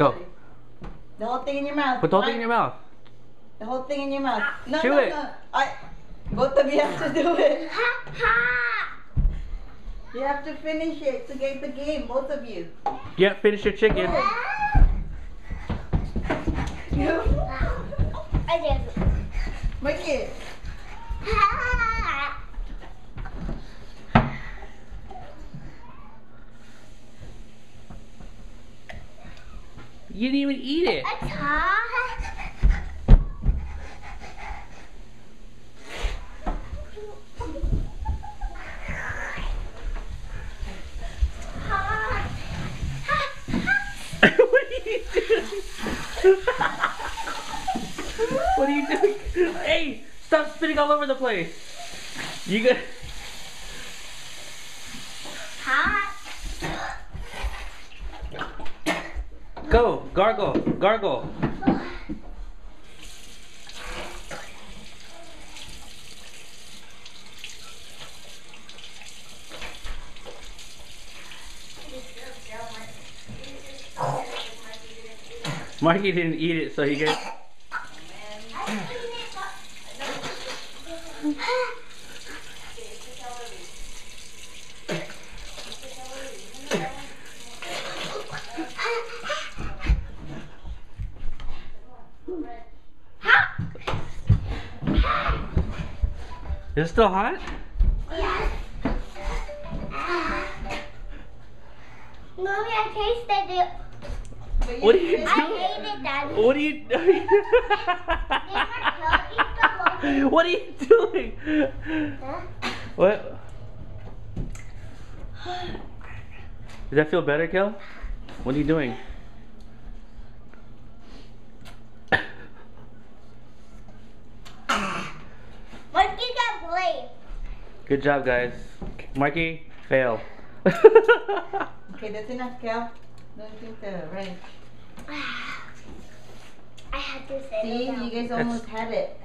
Go. The whole thing in your mouth. Put the whole thing in your mouth. The whole thing in your mouth. No, Chew no, it. no. Both of you have to do it. You have to finish it to get the game, both of you. Yep, finish your chicken. I did. Make it. You didn't even eat it. It's hot. What are you doing? What are you doing? Hey, stop spitting all over the place. You got. Hot. Go, gargle, gargle. Marky didn't eat it, so he gets. Is it still hot? Yes. Mommy, I tasted it. What are you doing? I ate it, Daddy. What are you doing? What are you doing? Huh? What? Does that feel better, Kel? What are you doing? Marky got play. Good job, guys. Marky, fail. Okay, that's enough, Kel. Don't think the wrench. I had to say See, you guys almost had it.